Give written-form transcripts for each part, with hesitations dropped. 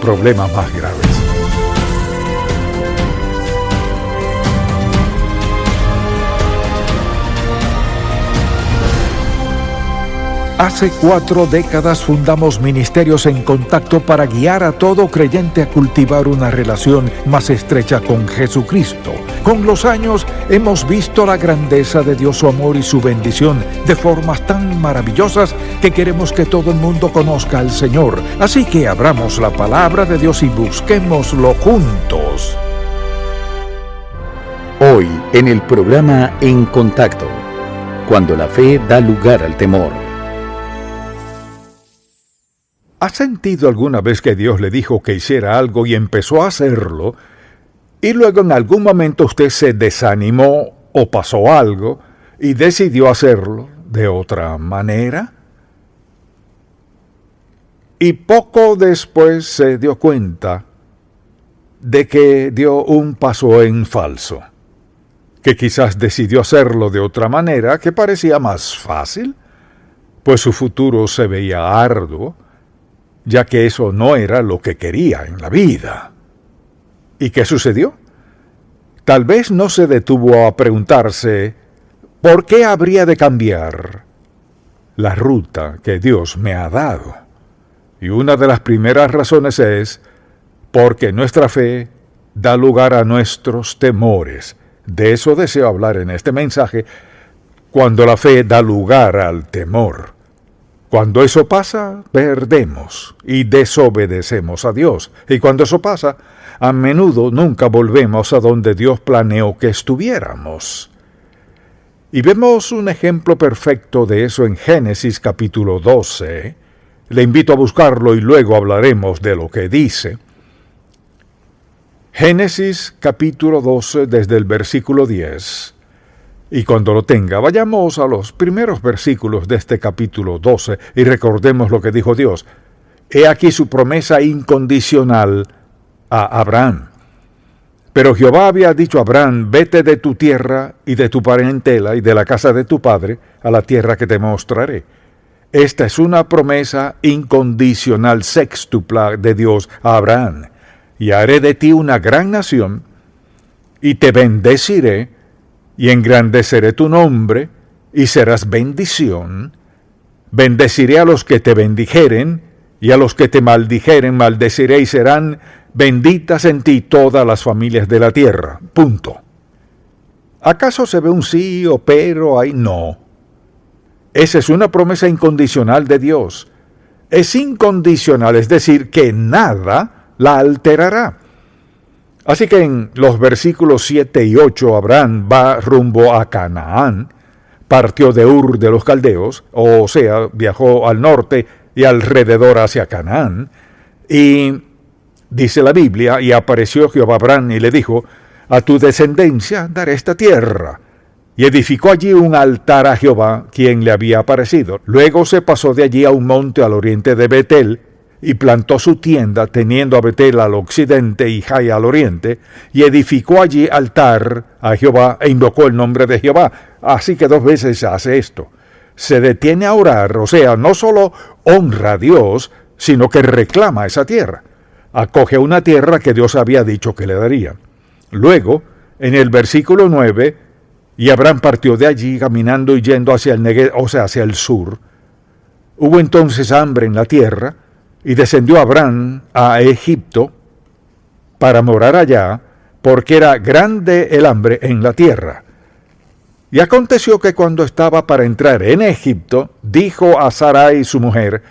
problemas más graves. Hace 4 décadas fundamos Ministerios en Contacto para guiar a todo creyente a cultivar una relación más estrecha con Jesucristo. Con los años hemos visto la grandeza de Dios, su amor y su bendición de formas tan maravillosas que queremos que todo el mundo conozca al Señor. Así que abramos la palabra de Dios y busquémoslo juntos. Hoy en el programa En Contacto, cuando la fe da lugar al temor. ¿Ha sentido alguna vez que Dios le dijo que hiciera algo y empezó a hacerlo, y luego en algún momento usted se desanimó o pasó algo y decidió hacerlo de otra manera? Y poco después se dio cuenta de que dio un paso en falso, que quizás decidió hacerlo de otra manera que parecía más fácil, pues su futuro se veía arduo, ya que eso no era lo que quería en la vida. ¿Y qué sucedió? Tal vez no se detuvo a preguntarse, ¿por qué habría de cambiar la ruta que Dios me ha dado? Y una de las primeras razones es porque nuestra fe da lugar a nuestros temores. De eso deseo hablar en este mensaje, cuando la fe da lugar al temor. Cuando eso pasa, perdemos y desobedecemos a Dios. Y cuando eso pasa, a menudo nunca volvemos a donde Dios planeó que estuviéramos. Y vemos un ejemplo perfecto de eso en Génesis capítulo 12. Le invito a buscarlo y luego hablaremos de lo que dice. Génesis capítulo 12 desde el versículo 10. Y cuando lo tenga, vayamos a los primeros versículos de este capítulo 12 y recordemos lo que dijo Dios. He aquí su promesa incondicional a Abraham. Pero Jehová había dicho a Abraham, vete de tu tierra y de tu parentela y de la casa de tu padre a la tierra que te mostraré. Esta es una promesa incondicional sextupla de Dios a Abraham. Y haré de ti una gran nación y te bendeciré y engrandeceré tu nombre, y serás bendición. Bendeciré a los que te bendijeren, y a los que te maldijeren maldeciré, y serán benditas en ti todas las familias de la tierra. Punto. ¿Acaso se ve un sí o pero ahí? No. Esa es una promesa incondicional de Dios. Es incondicional, es decir, que nada la alterará. Así que en los versículos 7 y 8 Abraham va rumbo a Canaán, partió de Ur de los Caldeos, o sea, viajó al norte y alrededor hacia Canaán, y dice la Biblia, y apareció Jehová a Abraham y le dijo, a tu descendencia daré esta tierra, y edificó allí un altar a Jehová, quien le había aparecido. Luego se pasó de allí a un monte al oriente de Betel, y plantó su tienda, teniendo a Betel al occidente y Jai al oriente, y edificó allí altar a Jehová, e invocó el nombre de Jehová. Así que 2 veces hace esto. Se detiene a orar, o sea, no solo honra a Dios, sino que reclama esa tierra. Acoge una tierra que Dios había dicho que le daría. Luego, en el versículo 9, y Abraham partió de allí caminando y yendo hacia el Negev, o sea, hacia el sur. Hubo entonces hambre en la tierra, y descendió Abraham a Egipto para morar allá, porque era grande el hambre en la tierra. Y aconteció que cuando estaba para entrar en Egipto, dijo a Sarai su mujer,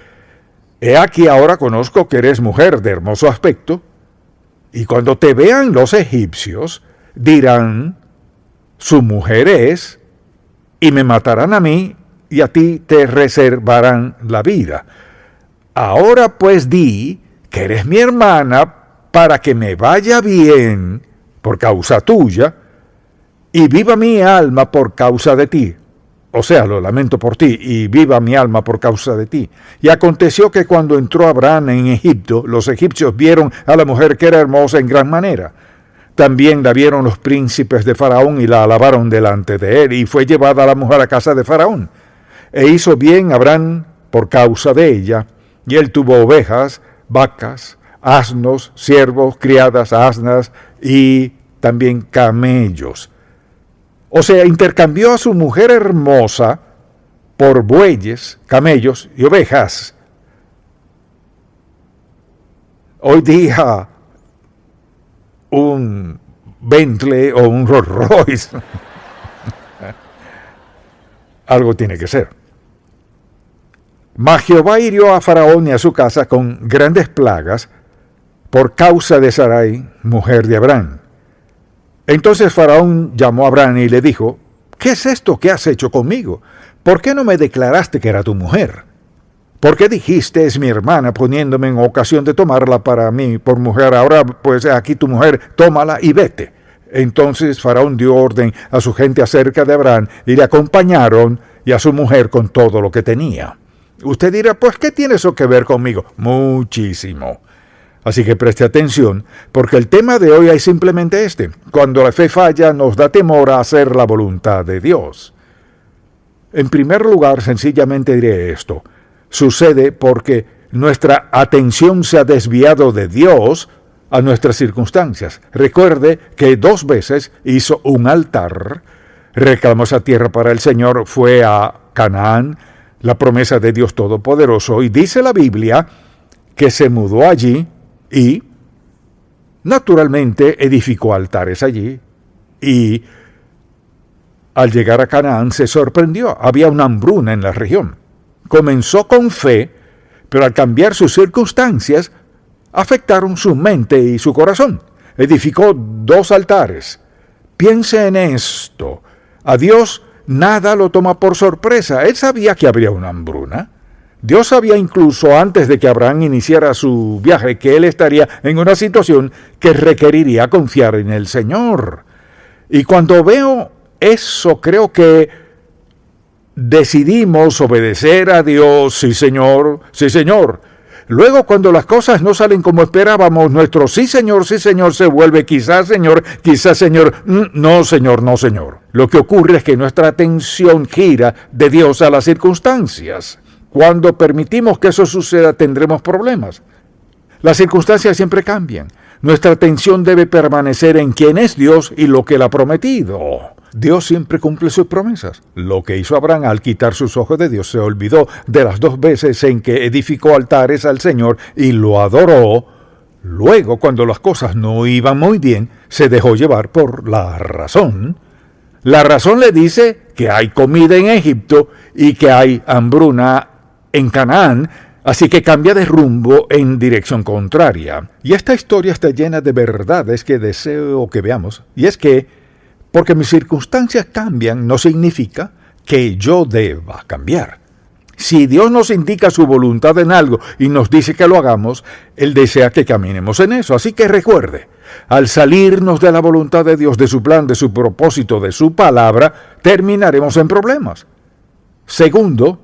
he aquí ahora conozco que eres mujer de hermoso aspecto, y cuando te vean los egipcios, dirán, su mujer es, y me matarán a mí, y a ti te reservarán la vida. Ahora pues di que eres mi hermana para que me vaya bien por causa tuya y viva mi alma por causa de ti. O sea, lo lamento por ti y viva mi alma por causa de ti. Y aconteció que cuando entró Abraham en Egipto, los egipcios vieron a la mujer que era hermosa en gran manera. También la vieron los príncipes de Faraón y la alabaron delante de él, y fue llevada la mujer a casa de Faraón. E hizo bien Abraham por causa de ella. Y él tuvo ovejas, vacas, asnos, siervos, criadas, asnas y también camellos. O sea, intercambió a su mujer hermosa por bueyes, camellos y ovejas. Hoy día, un Bentley o un Rolls Royce, algo tiene que ser. Mas Jehová hirió a Faraón y a su casa con grandes plagas por causa de Sarai, mujer de Abraham. Entonces Faraón llamó a Abraham y le dijo: ¿qué es esto que has hecho conmigo? ¿Por qué no me declaraste que era tu mujer? ¿Por qué dijiste, es mi hermana, poniéndome en ocasión de tomarla para mí por mujer? Ahora pues aquí tu mujer, tómala y vete. Entonces Faraón dio orden a su gente acerca de Abraham y le acompañaron y a su mujer con todo lo que tenía. Usted dirá, pues ¿qué tiene eso que ver conmigo? Muchísimo. Así que preste atención, porque el tema de hoy es simplemente este. Cuando la fe falla, nos da temor a hacer la voluntad de Dios. En primer lugar, sencillamente diré esto. Sucede porque nuestra atención se ha desviado de Dios a nuestras circunstancias. Recuerde que 2 veces hizo un altar, reclamó esa tierra para el Señor, fue a Canaán, la promesa de Dios Todopoderoso, y dice la Biblia que se mudó allí y naturalmente edificó altares allí, y al llegar a Canaán se sorprendió, había una hambruna en la región. Comenzó con fe, pero al cambiar sus circunstancias, afectaron su mente y su corazón. Edificó 2 altares. Piense en esto. A Dios nada lo toma por sorpresa. Él sabía que habría una hambruna. Dios sabía incluso antes de que Abraham iniciara su viaje que él estaría en una situación que requeriría confiar en el Señor. Y cuando veo eso, creo que decidimos obedecer a Dios. Sí, Señor, sí, Señor. Luego, cuando las cosas no salen como esperábamos, nuestro sí, Señor, se vuelve quizás, Señor, no, Señor, no, Señor. Lo que ocurre es que nuestra atención gira de Dios a las circunstancias. Cuando permitimos que eso suceda, tendremos problemas. Las circunstancias siempre cambian. Nuestra atención debe permanecer en quién es Dios y lo que Él ha prometido. Dios siempre cumple sus promesas. Lo que hizo Abraham al quitar sus ojos de Dios, se olvidó de las 2 veces en que edificó altares al Señor y lo adoró. Luego, cuando las cosas no iban muy bien, se dejó llevar por la razón. La razón le dice que hay comida en Egipto y que hay hambruna en Canaán, así que cambia de rumbo en dirección contraria. Y esta historia está llena de verdades que deseo que veamos. Y es que, porque mis circunstancias cambian, no significa que yo deba cambiar. Si Dios nos indica su voluntad en algo y nos dice que lo hagamos, Él desea que caminemos en eso. Así que recuerde, al salirnos de la voluntad de Dios, de su plan, de su propósito, de su palabra, terminaremos en problemas. Segundo,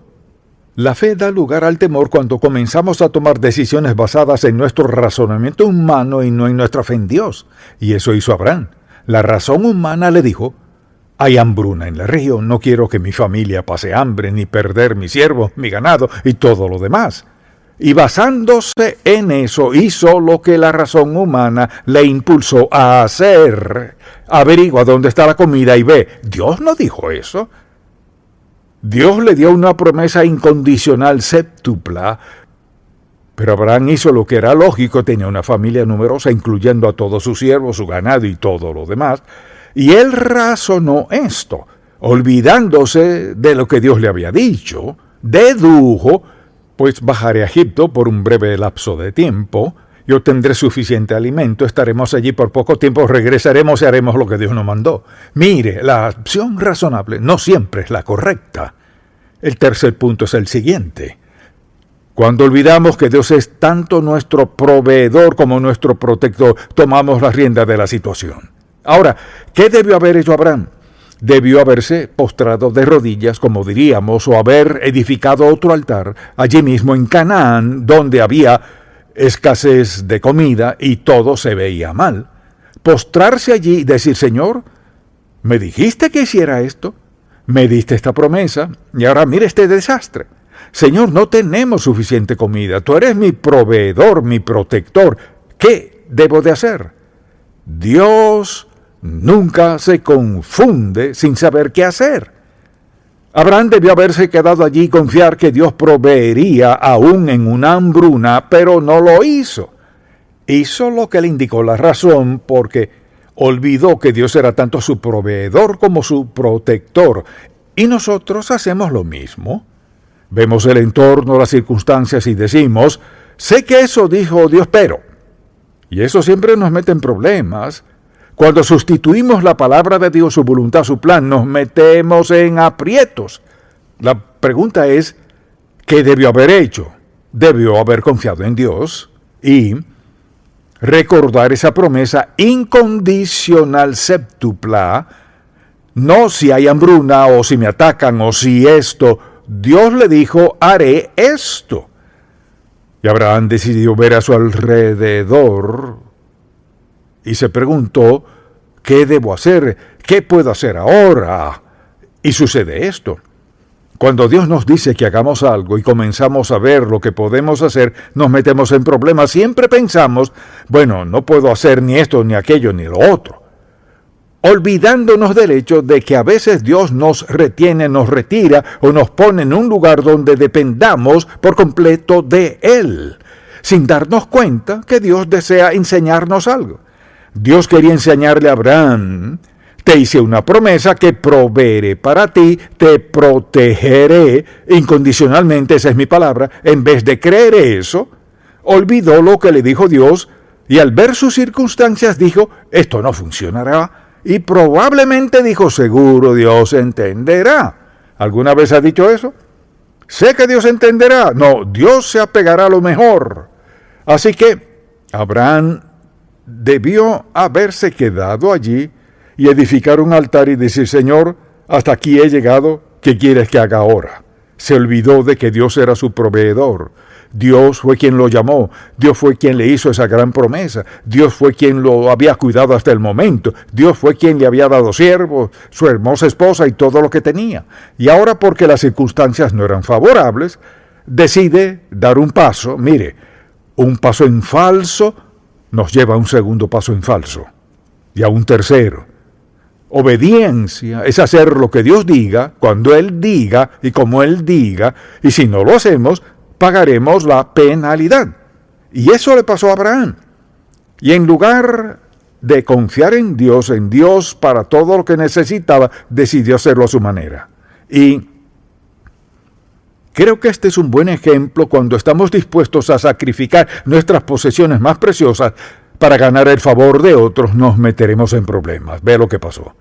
la fe da lugar al temor cuando comenzamos a tomar decisiones basadas en nuestro razonamiento humano y no en nuestra fe en Dios. Y eso hizo Abraham. La razón humana le dijo: hay hambruna en la región, no quiero que mi familia pase hambre, ni perder mis siervos, mi ganado y todo lo demás. Y basándose en eso, hizo lo que la razón humana le impulsó a hacer. Averigua dónde está la comida y ve. Dios no dijo eso. Dios le dio una promesa incondicional séptupla, pero Abraham hizo lo que era lógico, tenía una familia numerosa, incluyendo a todos sus siervos, su ganado y todo lo demás, y él razonó esto, olvidándose de lo que Dios le había dicho, dedujo, pues bajaré a Egipto por un breve lapso de tiempo, yo tendré suficiente alimento, estaremos allí por poco tiempo, regresaremos y haremos lo que Dios nos mandó. Mire, la opción razonable no siempre es la correcta. El tercer punto es el siguiente. Cuando olvidamos que Dios es tanto nuestro proveedor como nuestro protector, tomamos la rienda de la situación. Ahora, ¿qué debió haber hecho Abraham? Debió haberse postrado de rodillas, como diríamos, o haber edificado otro altar allí mismo en Canaán, donde había escasez de comida y todo se veía mal. Postrarse allí y decir: Señor, ¿me dijiste que hiciera esto? Me diste esta promesa y ahora mire este desastre. Señor, no tenemos suficiente comida, tú eres mi proveedor, mi protector. ¿Qué debo de hacer? Dios nunca se confunde sin saber qué hacer. Abraham debió haberse quedado allí y confiar que Dios proveería aún en una hambruna, pero no lo hizo. Hizo lo que le indicó la razón porque olvidó que Dios era tanto su proveedor como su protector. Y nosotros hacemos lo mismo. Vemos el entorno, las circunstancias y decimos, sé que eso dijo Dios, pero... Y eso siempre nos mete en problemas. Cuando sustituimos la palabra de Dios, su voluntad, su plan, nos metemos en aprietos. La pregunta es, ¿qué debió haber hecho? Debió haber confiado en Dios y recordar esa promesa incondicional séptupla, no si hay hambruna o si me atacan o si esto. Dios le dijo, haré esto. Y Abraham decidió ver a su alrededor y se preguntó, ¿qué debo hacer? ¿Qué puedo hacer ahora? Y sucede esto. Cuando Dios nos dice que hagamos algo y comenzamos a ver lo que podemos hacer, nos metemos en problemas. Siempre pensamos, bueno, no puedo hacer ni esto, ni aquello, ni lo otro. Olvidándonos del hecho de que a veces Dios nos retiene, nos retira o nos pone en un lugar donde dependamos por completo de Él, sin darnos cuenta que Dios desea enseñarnos algo. Dios quería enseñarle a Abraham, te hice una promesa que proveeré para ti, te protegeré incondicionalmente, esa es mi palabra. En vez de creer eso, olvidó lo que le dijo Dios y al ver sus circunstancias dijo, esto no funcionará. Y probablemente dijo, seguro Dios entenderá. ¿Alguna vez ha dicho eso? Sé que Dios entenderá. No, Dios se apegará a lo mejor. Así que Abraham debió haberse quedado allí y edificar un altar y decir, Señor, hasta aquí he llegado, ¿qué quieres que haga ahora? Se olvidó de que Dios era su proveedor. Dios fue quien lo llamó, Dios fue quien le hizo esa gran promesa, Dios fue quien lo había cuidado hasta el momento, Dios fue quien le había dado siervos, su hermosa esposa y todo lo que tenía. Y ahora, porque las circunstancias no eran favorables, decide dar un paso. Mire, un paso en falso nos lleva a un segundo paso en falso y a un tercero. Obediencia es hacer lo que Dios diga, cuando Él diga y como Él diga, y si no lo hacemos, pagaremos la penalidad. Y eso le pasó a Abraham. Y en lugar de confiar en Dios para todo lo que necesitaba, decidió hacerlo a su manera. Y creo que este es un buen ejemplo cuando estamos dispuestos a sacrificar nuestras posesiones más preciosas para ganar el favor de otros, nos meteremos en problemas. Ve lo que pasó.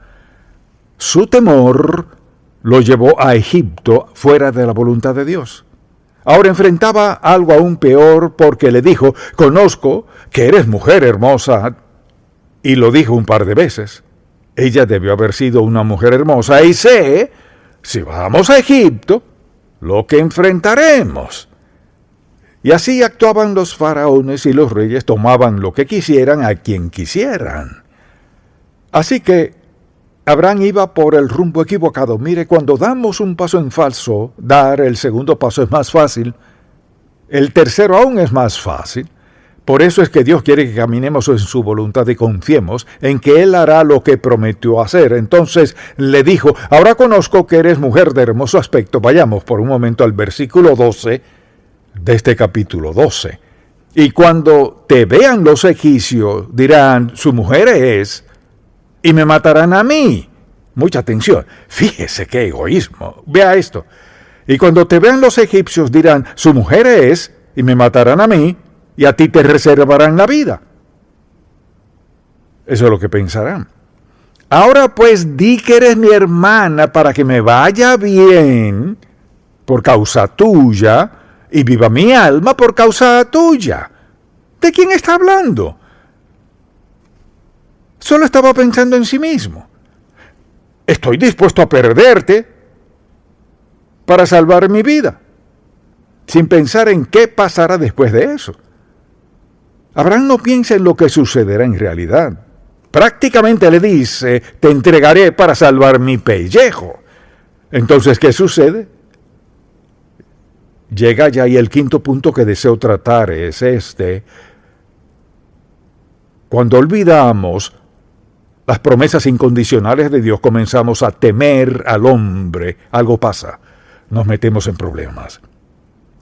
Su temor lo llevó a Egipto fuera de la voluntad de Dios. Ahora enfrentaba algo aún peor porque le dijo, conozco que eres mujer hermosa, y lo dijo un par de veces. Ella debió haber sido una mujer hermosa y sé, si vamos a Egipto, lo que enfrentaremos. Y así actuaban los faraones y los reyes, tomaban lo que quisieran a quien quisieran. Así que Abraham iba por el rumbo equivocado. Mire, cuando damos un paso en falso, dar el segundo paso es más fácil. El tercero aún es más fácil. Por eso es que Dios quiere que caminemos en su voluntad y confiemos en que Él hará lo que prometió hacer. Entonces le dijo, ahora conozco que eres mujer de hermoso aspecto. Vayamos por un momento al versículo 12 de este capítulo 12. Y cuando te vean los egipcios, dirán, su mujer es... y me matarán a mí. Mucha atención. Fíjese qué egoísmo. Vea esto. Y cuando te vean los egipcios dirán, su mujer es, y me matarán a mí, y a ti te reservarán la vida. Eso es lo que pensarán. Ahora pues di que eres mi hermana para que me vaya bien por causa tuya, y viva mi alma por causa tuya. ¿De quién está hablando? Solo estaba pensando en sí mismo. Estoy dispuesto a perderte para salvar mi vida, sin pensar en qué pasará después de eso. Abraham no piensa en lo que sucederá en realidad. Prácticamente le dice, te entregaré para salvar mi pellejo. Entonces, ¿qué sucede? llega ya y el quinto punto que deseo tratar es este. Cuando olvidamos las promesas incondicionales de Dios, comenzamos a temer al hombre. Algo pasa. Nos metemos en problemas.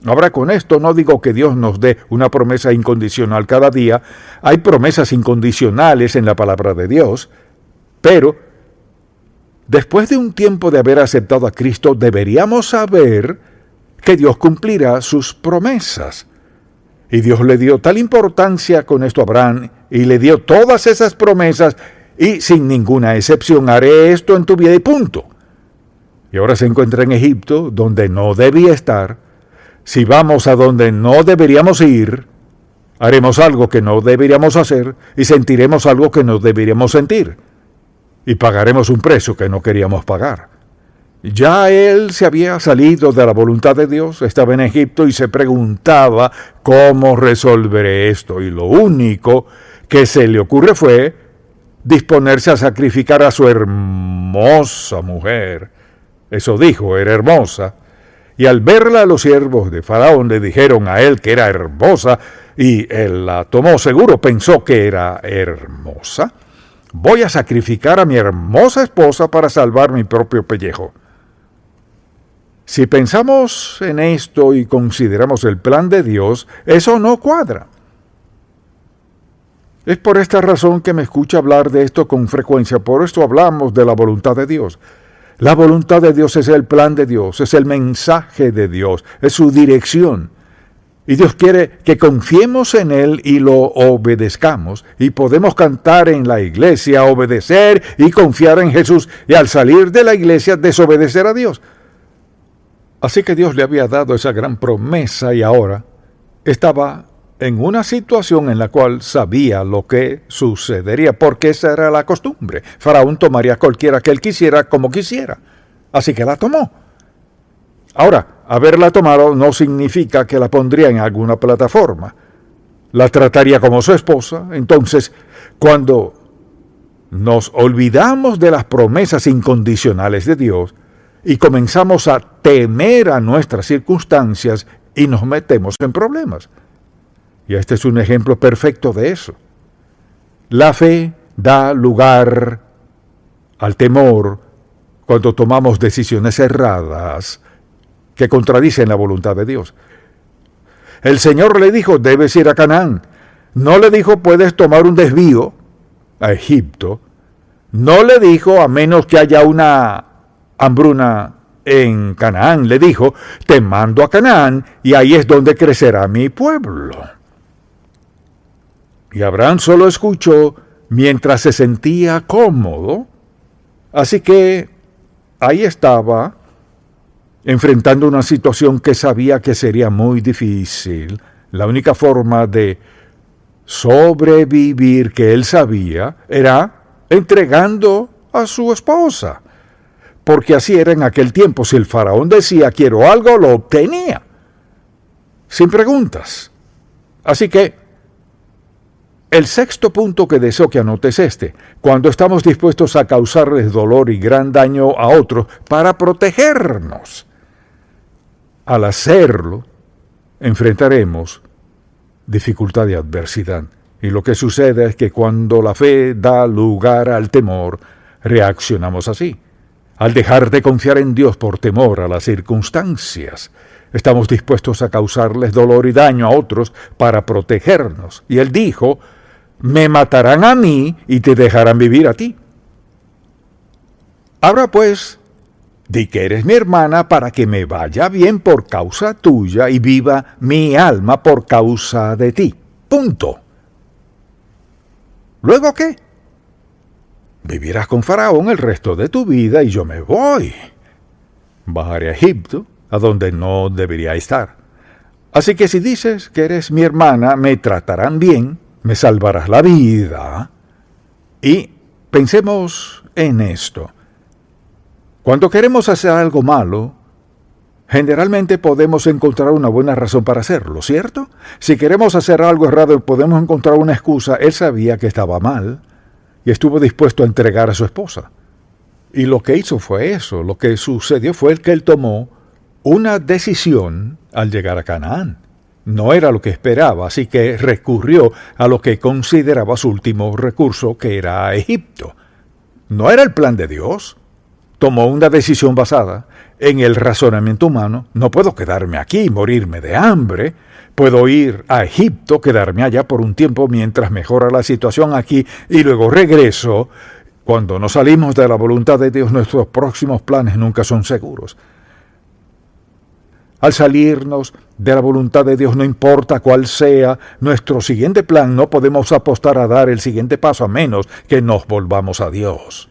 Ahora, con esto no digo que Dios nos dé una promesa incondicional cada día. Hay promesas incondicionales en la palabra de Dios, pero después de un tiempo de haber aceptado a Cristo, deberíamos saber que Dios cumplirá sus promesas. Y Dios le dio tal importancia con esto a Abraham, y le dio todas esas promesas, y sin ninguna excepción, haré esto en tu vida y punto. Y ahora se encuentra en Egipto, donde no debía estar. Si vamos a donde no deberíamos ir, haremos algo que no deberíamos hacer y sentiremos algo que no deberíamos sentir. Y pagaremos un precio que no queríamos pagar. Ya él se había salido de la voluntad de Dios, estaba en Egipto y se preguntaba cómo resolveré esto. Y lo único que se le ocurre fue disponerse a sacrificar a su hermosa mujer. Eso dijo, era hermosa. Y al verla, los siervos de Faraón le dijeron a él que era hermosa, y él la tomó seguro, pensó que era hermosa. Voy a sacrificar a mi hermosa esposa para salvar mi propio pellejo. Si pensamos en esto y consideramos el plan de Dios, eso no cuadra. Es por esta razón que me escucha hablar de esto con frecuencia, por esto hablamos de la voluntad de Dios. La voluntad de Dios es el plan de Dios, es el mensaje de Dios, es su dirección. Y Dios quiere que confiemos en Él y lo obedezcamos. Y podemos cantar en la iglesia, obedecer y confiar en Jesús. Y al salir de la iglesia, desobedecer a Dios. Así que Dios le había dado esa gran promesa y ahora estaba en una situación en la cual sabía lo que sucedería, porque esa era la costumbre. Faraón tomaría cualquiera que él quisiera como quisiera. Así que la tomó. Ahora, haberla tomado no significa que la pondría en alguna plataforma. La trataría como su esposa. Entonces, cuando nos olvidamos de las promesas incondicionales de Dios y comenzamos a temer a nuestras circunstancias y nos metemos en problemas. Y este es un ejemplo perfecto de eso. La fe da lugar al temor cuando tomamos decisiones erradas que contradicen la voluntad de Dios. El Señor le dijo, debes ir a Canaán. No le dijo, puedes tomar un desvío a Egipto. No le dijo, a menos que haya una hambruna en Canaán. Le dijo, te mando a Canaán y ahí es donde crecerá mi pueblo. Y Abraham solo escuchó mientras se sentía cómodo. Así que ahí estaba, enfrentando una situación que sabía que sería muy difícil. La única forma de sobrevivir que él sabía era entregando a su esposa. Porque así era en aquel tiempo. Si el faraón decía quiero algo, lo obtenía. Sin preguntas. Así que el sexto punto que deseo que anotes es este. Cuando estamos dispuestos a causarles dolor y gran daño a otros para protegernos. Al hacerlo, enfrentaremos dificultad y adversidad. Y lo que sucede es que cuando la fe da lugar al temor, reaccionamos así. Al dejar de confiar en Dios por temor a las circunstancias, estamos dispuestos a causarles dolor y daño a otros para protegernos. Y Él dijo, me matarán a mí y te dejarán vivir a ti. Ahora pues, di que eres mi hermana para que me vaya bien por causa tuya y viva mi alma por causa de ti. Punto. ¿Luego qué? Vivirás con Faraón el resto de tu vida y yo me voy. Bajaré a Egipto, a donde no debería estar. Así que si dices que eres mi hermana, me tratarán bien, me salvarás la vida. Y pensemos en esto. Cuando queremos hacer algo malo, generalmente podemos encontrar una buena razón para hacerlo, ¿cierto? Si queremos hacer algo errado, podemos encontrar una excusa. Él sabía que estaba mal y estuvo dispuesto a entregar a su esposa. Y lo que hizo fue eso. Lo que sucedió fue que él tomó una decisión al llegar a Canaán. No era lo que esperaba, así que recurrió a lo que consideraba su último recurso, que era Egipto. No era el plan de Dios. Tomó una decisión basada en el razonamiento humano. No puedo quedarme aquí y morirme de hambre. Puedo ir a Egipto, quedarme allá por un tiempo mientras mejora la situación aquí y luego regreso. Cuando nos salimos de la voluntad de Dios, nuestros próximos planes nunca son seguros. Al salirnos de la voluntad de Dios, no importa cuál sea nuestro siguiente plan, no podemos apostar a dar el siguiente paso a menos que nos volvamos a Dios.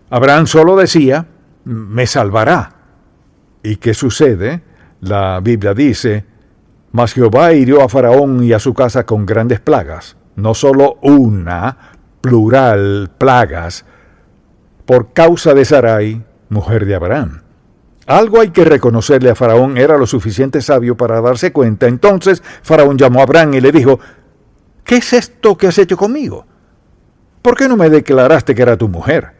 Abraham solo decía, me salvará. ¿Y qué sucede? La Biblia dice, mas Jehová hirió a Faraón y a su casa con grandes plagas, no solo una, plural, plagas, por causa de Sarai, mujer de Abraham. Algo hay que reconocerle a Faraón, era lo suficiente sabio para darse cuenta. Entonces Faraón llamó a Abraham y le dijo, ¿qué es esto que has hecho conmigo? ¿Por qué no me declaraste que era tu mujer?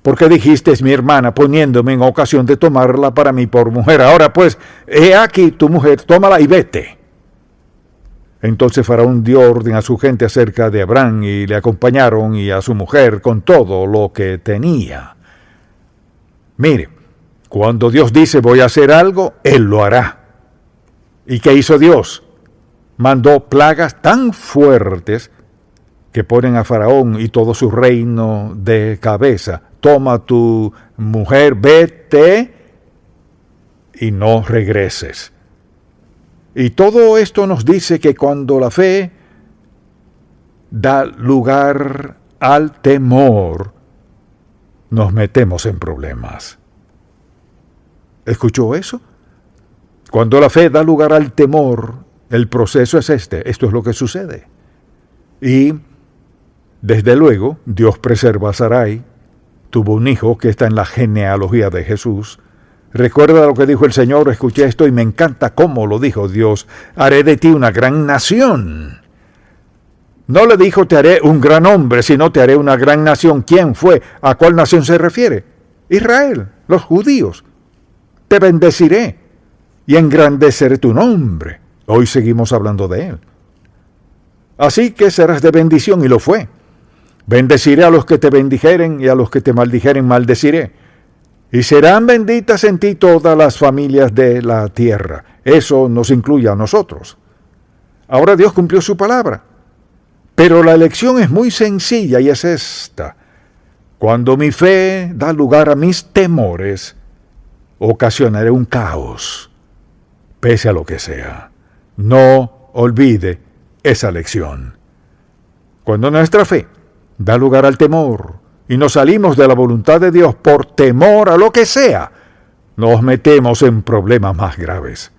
¿Por qué dijiste es mi hermana, poniéndome en ocasión de tomarla para mí por mujer? Ahora pues, he aquí tu mujer, tómala y vete. Entonces Faraón dio orden a su gente acerca de Abraham y le acompañaron y a su mujer con todo lo que tenía. Mire, cuando Dios dice voy a hacer algo, Él lo hará. ¿Y qué hizo Dios? Mandó plagas tan fuertes que ponen a Faraón y todo su reino de cabeza. Toma tu mujer, vete y no regreses. Y todo esto nos dice que cuando la fe da lugar al temor, nos metemos en problemas. ¿Escuchó eso? Cuando la fe da lugar al temor, el proceso es este. Esto es lo que sucede. Y, desde luego, Dios preserva a Sarai. Tuvo un hijo que está en la genealogía de Jesús. Recuerda lo que dijo el Señor, escuché esto y me encanta cómo lo dijo Dios. Haré de ti una gran nación. No le dijo te haré un gran hombre, sino te haré una gran nación. ¿Quién fue? ¿A cuál nación se refiere? Israel, los judíos. Te bendeciré y engrandeceré tu nombre. Hoy seguimos hablando de él. Así que serás de bendición, y lo fue. Bendeciré a los que te bendijeren, y a los que te maldijeren maldeciré. Y serán benditas en ti todas las familias de la tierra. Eso nos incluye a nosotros. Ahora Dios cumplió su palabra. Pero la elección es muy sencilla y es esta. Cuando mi fe da lugar a mis temores, ocasionaré un caos, pese a lo que sea. No olvide esa lección. Cuando nuestra fe da lugar al temor y nos salimos de la voluntad de Dios por temor a lo que sea, nos metemos en problemas más graves.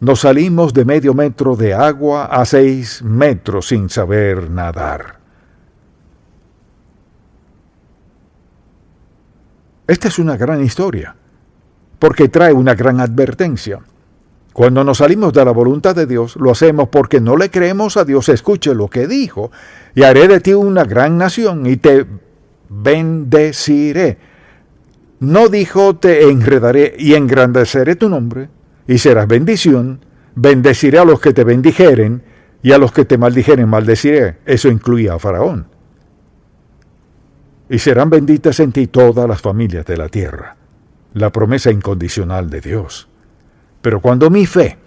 Nos salimos de medio metro de agua a 6 metros sin saber nadar. Esta es una gran historia, porque trae una gran advertencia. Cuando nos salimos de la voluntad de Dios, lo hacemos porque no le creemos a Dios. Escuche lo que dijo. Y haré de ti una gran nación y te bendeciré. No dijo te enredaré y engrandeceré tu nombre y serás bendición. Bendeciré a los que te bendijeren y a los que te maldijeren maldeciré. Eso incluía a Faraón. Y serán benditas en ti todas las familias de la tierra. La promesa incondicional de Dios. Pero cuando mi fe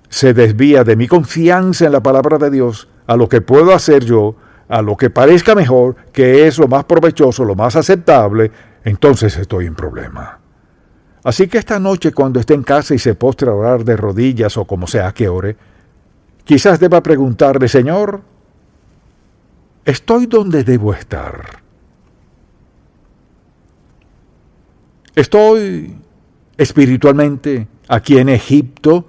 se desvía de mi confianza en la palabra de Dios, a lo que puedo hacer yo, a lo que parezca mejor, que es lo más provechoso, lo más aceptable, entonces estoy en problema. Así que esta noche, cuando esté en casa y se postre a orar de rodillas o como sea que ore, quizás deba preguntarle, Señor, ¿estoy donde debo estar? ¿Estoy espiritualmente aquí en Egipto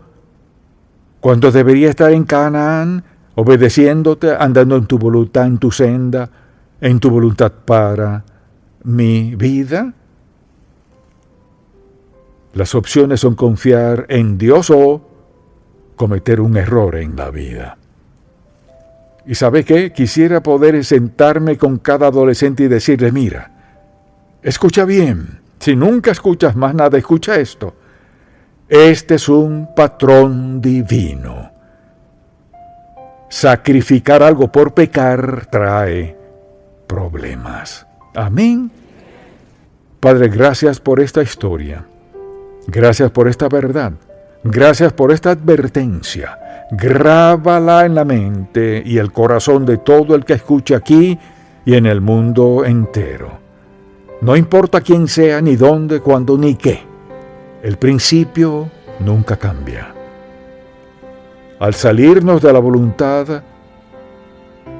cuando debería estar en Canaán, obedeciéndote, andando en tu voluntad, en tu senda, en tu voluntad para mi vida? Las opciones son confiar en Dios o cometer un error en la vida. ¿Y sabe qué? Quisiera poder sentarme con cada adolescente y decirle, mira, escucha bien, Si nunca escuchas más nada, escucha esto. Este es un patrón divino. Sacrificar algo por pecar trae problemas. Amén. Padre, gracias por esta historia. Gracias por esta verdad. Gracias por esta advertencia. Grábala en la mente y el corazón de todo el que escuche aquí y en el mundo entero. No importa quién sea, ni dónde, cuándo, ni qué. El principio nunca cambia. Al salirnos de la voluntad,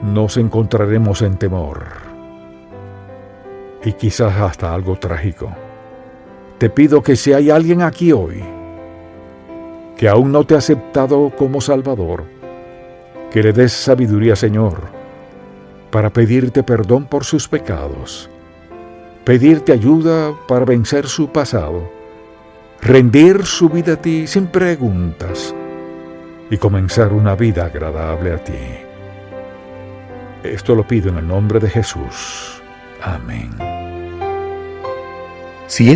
nos encontraremos en temor. Y quizás hasta algo trágico. Te pido que si hay alguien aquí hoy que aún no te ha aceptado como Salvador, que le des sabiduría, Señor, para pedirte perdón por sus pecados, pedirte ayuda para vencer su pasado, rendir su vida a ti sin preguntas y comenzar una vida agradable a ti. Esto lo pido en el nombre de Jesús. Amén. Si